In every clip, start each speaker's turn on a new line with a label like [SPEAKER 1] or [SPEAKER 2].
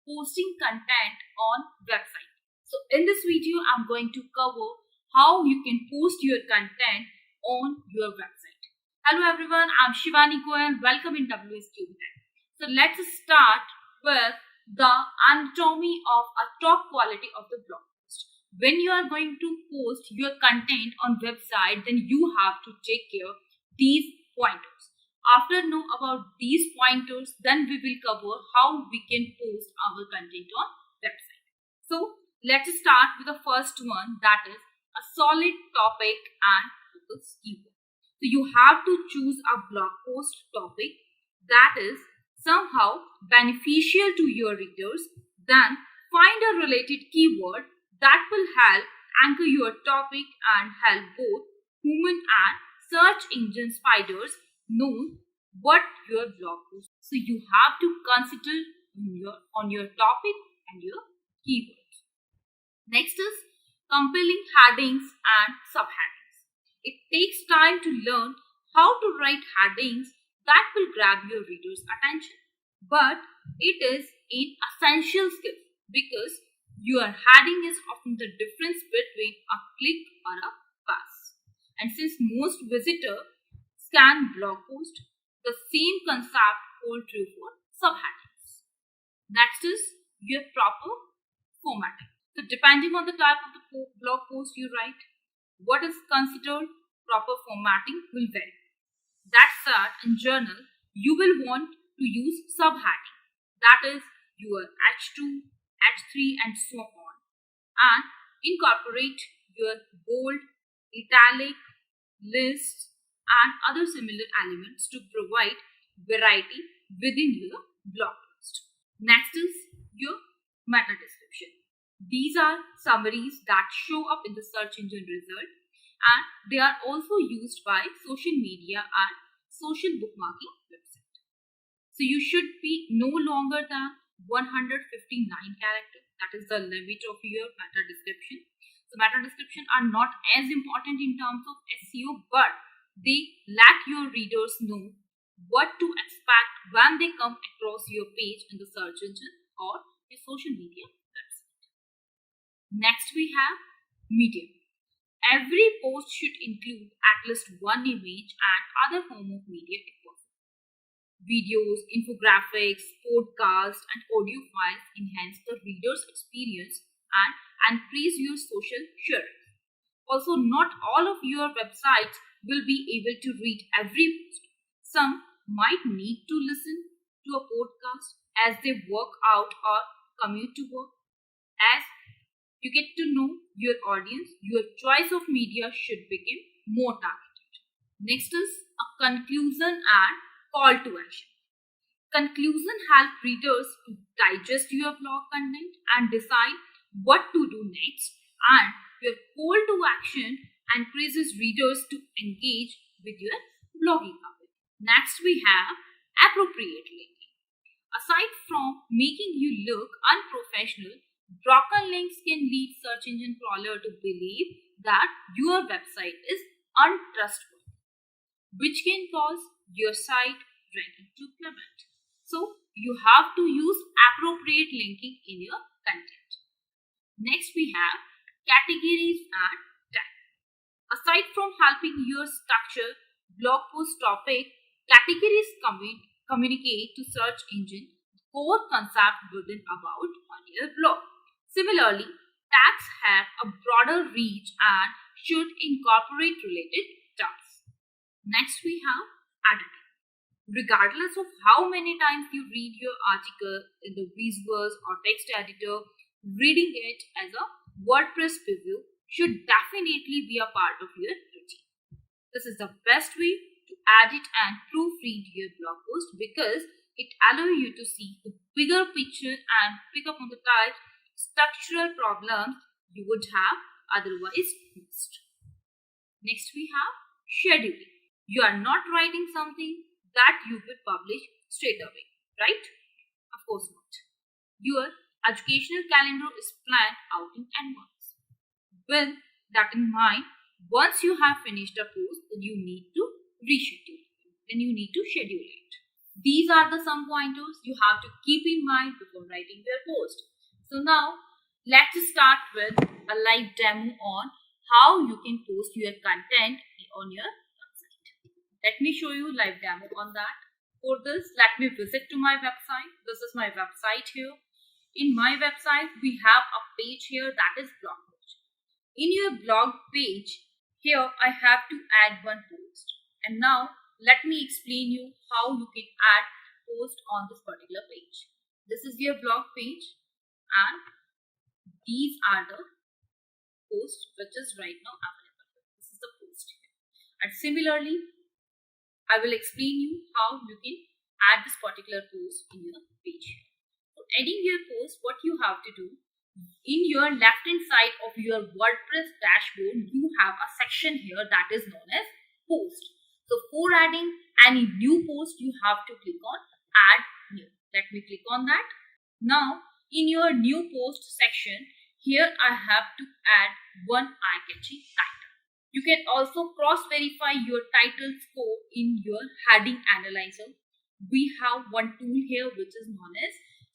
[SPEAKER 1] posting content on website. So in this video, I'm going to cover how you can post your content on your website. Hello everyone, I'm Shivani Goyal. Welcome in WsCube Tech. So let's start with the anatomy of a top quality of the blog post. When you are going to post your content on website, then you have to take care of these pointers. After know about these pointers, then we will cover how we can post our content on website. So let's start with the first one, that is a solid topic and focus keyword. So you have to choose a blog post topic that is somehow beneficial to your readers. Then find a related keyword that will help anchor your topic and help both human and search engine spiders know what your blog post. So you have to consider on your topic and your keywords. Next is compelling headings and subheadings. It takes time to learn how to write headings that will grab your reader's attention, but it is an essential skill because your heading is often the difference between a click or a pass. And since most visitors scan blog post, the same concept holds true for subheadings. Next is your proper formatting. So depending on the type of the blog post you write, what is considered proper formatting will vary. That said, in journal, you will want to use subheading, that is your H2, H3 and so on, and incorporate your bold, italic, lists and other similar elements to provide variety within your blog post. Next is your meta description. These are summaries that show up in the search engine result, and they are also used by social media and social bookmarking website. So you should be no longer than 159 characters. That is the limit of your meta description. So meta description are not as important in terms of SEO, but they let your readers know what to expect when they come across your page in the search engine or your social media website. Next we have medium. Every post should include at least one image and other form of media if possible. Videos, infographics, podcasts, and audio files enhance the reader's experience and increase your social sharing. Also, not all of your websites will be able to read every post. Some might need to listen to a podcast as they work out or commute to work. As you get to know your audience, your choice of media should become more targeted. Next is a conclusion and call to action. Conclusion helps readers to digest your blog content and decide what to do next, and your call to action encourages readers to engage with your blogging content. Next we have appropriate linking. Aside from making you look unprofessional, broken links can lead search engine crawler to believe that your website is untrustworthy, which can cause your site ranking to plummet. So you have to use appropriate linking in your content. Next we have categories and tag. Aside from helping your structure blog post topic, categories communicate to search engine the core concept within about on your blog. Similarly, tags have a broader reach and should incorporate related tags. Next we have editing. Regardless of how many times you read your article in the visuals or text editor, reading it as a WordPress preview should definitely be a part of your routine. This is the best way to edit and proofread your blog post because it allows you to see the bigger picture and pick up on the types structural problems you would have otherwise missed. Next we have scheduling. You are not writing something that you will publish straight away, right? Of course not. Your educational calendar is planned out in advance. With that in mind, once you have finished a post, then you need to reschedule. Then you need to schedule it. These are the some pointers you have to keep in mind before writing your post. So now let's start with a live demo on how you can post your content on your website. Let me show you live demo on that. For this, let me visit to my website. This is my website here. In my website, we have a page here that is blog page. In your blog page, here I have to add one post. And now let me explain you how you can add post on this particular page. This is your blog page and these are the posts which is right now available. This is the post here. And similarly, I will explain you how you can add this particular post in your page. So adding your post, what you have to do, in your left hand side of your WordPress dashboard, you have a section here that is known as post. So for adding any new post, you have to click on add new. Let me click on that. Now in your new post section, here I have to add one eye-catching title. You can also cross-verify your title score in your heading analyzer. We have one tool here which is known as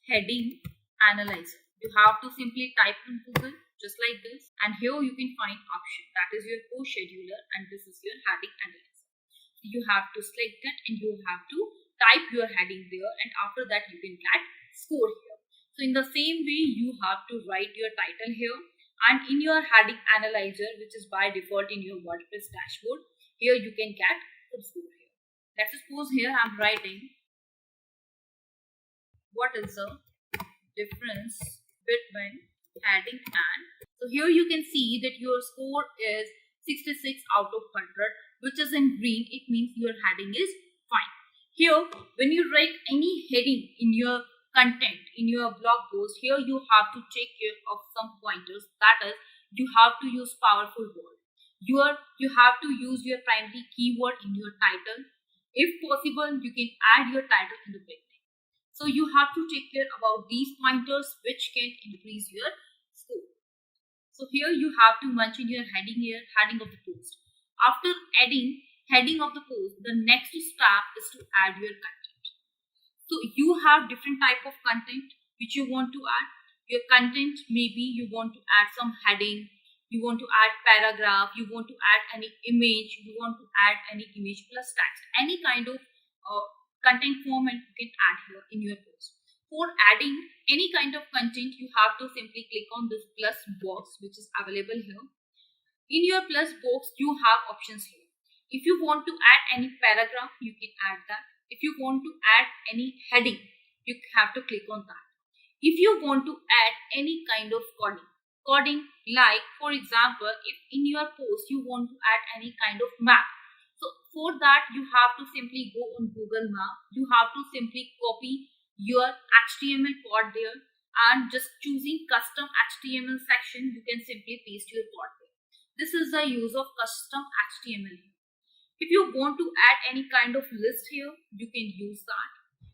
[SPEAKER 1] heading analyzer. You have to simply type in Google just like this, and here you can find option that is your post scheduler and this is your heading analyzer. So you have to select that and you have to type your heading there, and after that you can get score here. So in the same way you have to write your title here, and in your heading analyzer, which is by default in your WordPress dashboard, here you can get some score here. Let's suppose here I'm writing what is the difference between heading and. So here you can see that your score is 66 out of 100, which is in green. It means your heading is fine. Here when you write any heading in your content in your blog post, here you have to take care of some pointers. That is, you have to use powerful word. You have to use your primary keyword in your title. If possible, you can add your title in the beginning. So you have to take care about these pointers which can increase your score. So here you have to mention your heading here, heading of the post. After adding heading of the post, the next step is to add your content. So you have different type of content which you want to add. Your content, maybe you want to add some heading, you want to add paragraph, you want to add any image, you want to add any image plus text, any kind of content format you can add here in your post. For adding any kind of content, you have to simply click on this plus box which is available here. In your plus box, you have options here. If you want to add any paragraph, you can add that. If you want to add any heading, you have to click on that. If you want to add any kind of coding like, for example, if in your post you want to add any kind of map, so for that you have to simply go on Google Map. You have to simply copy your HTML code there and just choosing custom HTML section, you can simply paste your code there. This is the use of custom HTML here. If you want to add any kind of list here, you can use that.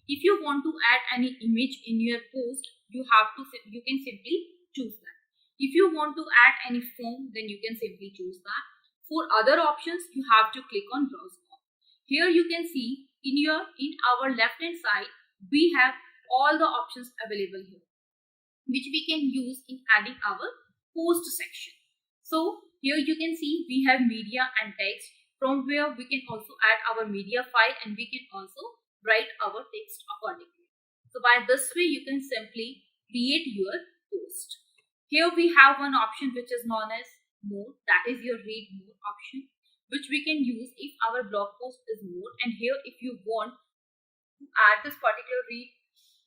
[SPEAKER 1] If you want to add any image in your post, you can simply choose that. If you want to add any form, then you can simply choose that. For other options, you have to click on browse form. Here you can see in our left hand side, we have all the options available here, which we can use in adding our post section. So here you can see we have media and text, from where we can also add our media file and we can also write our text accordingly. So by this way, you can simply create your post. Here we have one option which is known as more, that is your read more option, which we can use if our blog post is more. And here if you want to add this particular read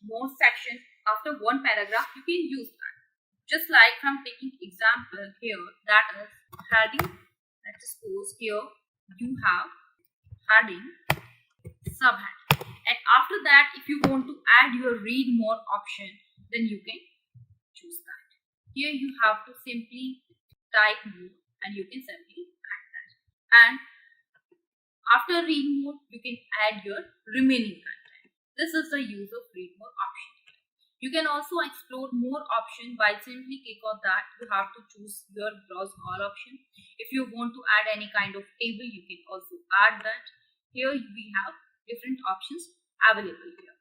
[SPEAKER 1] more section after one paragraph, you can use that. Just like I'm taking example here, that is heading. Let's suppose here you have heading, subheading, and after that if you want to add your read more option, then you can choose that. Here you have to simply type more and you can simply add that, and after read more you can add your remaining content. This is the use of read more option. You can also explore more option by simply click on that. You have to choose your browse all option. If you want to add any kind of table, you can also add that. Here we have different options available here.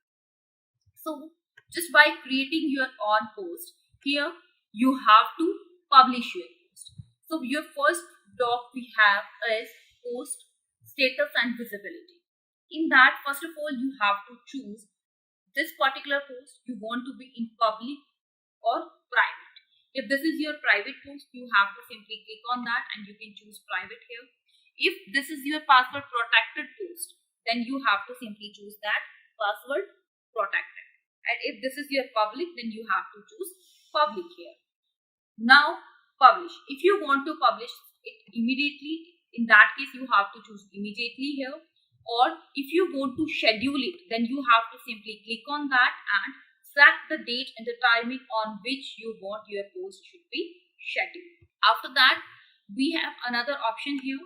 [SPEAKER 1] So just by creating your own post, here you have to publish your post. So your first block we have is post status and visibility. In that, first of all, you have to choose this particular post you want to be in public or private. If this is your private post, you have to simply click on that and you can choose private here. If this is your password protected post, then you have to simply choose that password protected. And if this is your public, then you have to choose public here. Now publish. If you want to publish it immediately, in that case you have to choose immediately here. Or if you want to schedule it, then you have to simply click on that and select the date and the timing on which you want your post should be scheduled. After that, we have another option here.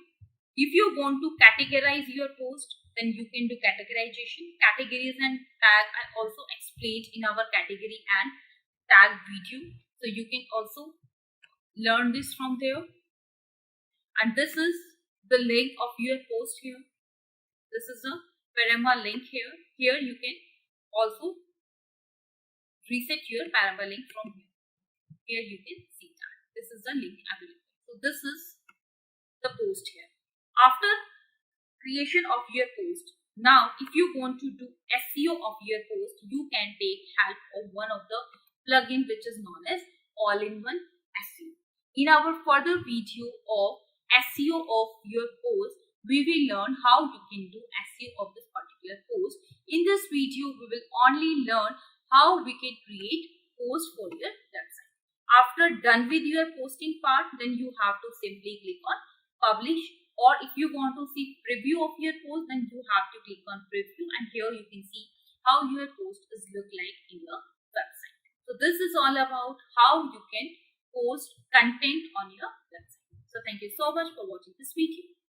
[SPEAKER 1] If you want to categorize your post, then you can do categorization. Categories and tag I also explained in our category and tag video. So you can also learn this from there. And this is the link of your post here. This is a Parama link here. Here you can also reset your Parama link from here. Here you can see that. This is the link available. So this is the post here. After creation of your post, now if you want to do SEO of your post, you can take help of one of the plugin which is known as all-in-one SEO. In our further video of SEO of your post, we will learn how you can do SEO of this particular post. In this video, we will only learn how we can create post for your website. After done with your posting part, then you have to simply click on publish, or if you want to see preview of your post, then you have to click on preview, and here you can see how your post is look like in your website. So this is all about how you can post content on your website. So thank you so much for watching this video.